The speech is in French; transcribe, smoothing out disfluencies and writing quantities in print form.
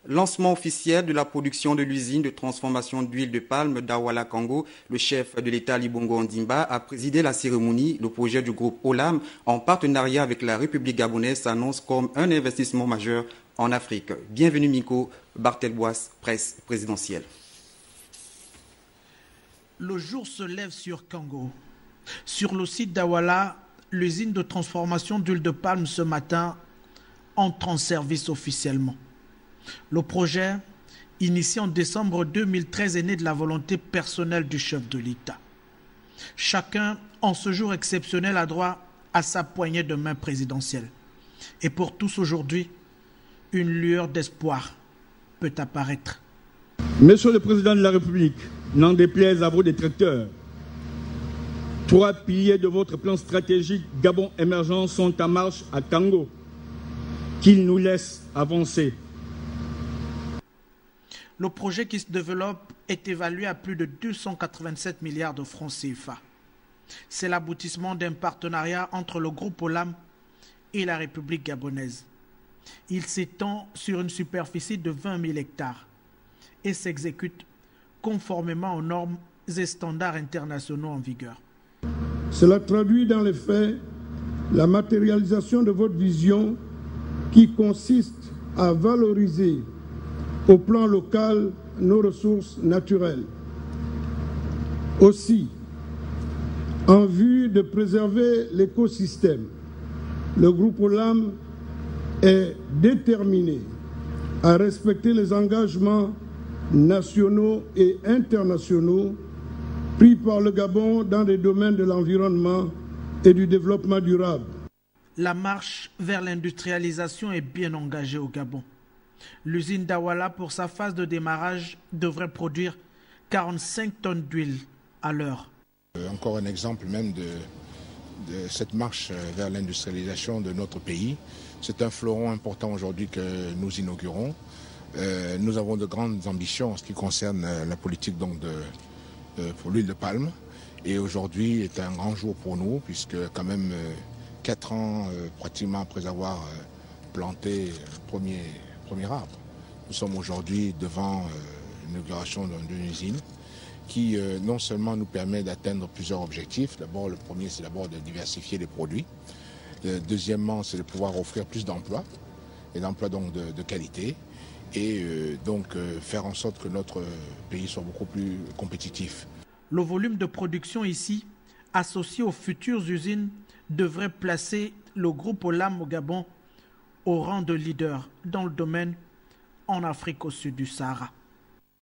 Lancement officiel de la production de l'usine de transformation d'huile de palme d'Awala Kango. Le chef de l'État Ali Bongo Ondimba a présidé la cérémonie. Le projet du groupe Olam, en partenariat avec la République gabonaise, s'annonce comme un investissement majeur en Afrique. Bienvenue Miko, Bartel Boisse, presse présidentielle. Le jour se lève sur Kango. Sur le site d'Awala, l'usine de transformation d'huile de palme ce matin entre en service officiellement. Le projet, initié en décembre 2013, est né de la volonté personnelle du chef de l'État. Chacun, en ce jour exceptionnel, a droit à sa poignée de main présidentielle. Et pour tous aujourd'hui, une lueur d'espoir peut apparaître. Monsieur le Président de la République, n'en déplaise à vos détracteurs, 3 piliers de votre plan stratégique Gabon émergent sont en marche à Kango, qu'ils nous laissent avancer. Le projet qui se développe est évalué à plus de 287 milliards de francs CFA. C'est l'aboutissement d'un partenariat entre le groupe Olam et la République gabonaise. Il s'étend sur une superficie de 20 000 hectares et s'exécute conformément aux normes et standards internationaux en vigueur. Cela traduit dans les faits la matérialisation de votre vision qui consiste à valoriser au plan local nos ressources naturelles. Aussi, en vue de préserver l'écosystème, le groupe Olam est déterminé à respecter les engagements nationaux et internationaux pris par le Gabon dans les domaines de l'environnement et du développement durable. La marche vers l'industrialisation est bien engagée au Gabon. L'usine d'Awala, pour sa phase de démarrage, devrait produire 45 tonnes d'huile à l'heure. Encore un exemple même de cette marche vers l'industrialisation de notre pays. C'est un fleuron important aujourd'hui que nous inaugurons. Nous avons de grandes ambitions en ce qui concerne la politique donc pour l'huile de palme. Et aujourd'hui est un grand jour pour nous, puisque quand même 4 ans pratiquement après avoir planté le premier arbre, nous sommes aujourd'hui devant l'inauguration d'une usine qui non seulement nous permet d'atteindre plusieurs objectifs. D'abord, le premier, c'est d'abord de diversifier les produits. Deuxièmement, c'est de pouvoir offrir plus d'emplois, et d'emplois donc de qualité, et donc faire en sorte que notre pays soit beaucoup plus compétitif. Le volume de production ici, associé aux futures usines, devrait placer le groupe Olam au Gabon au rang de leader dans le domaine en Afrique au sud du Sahara.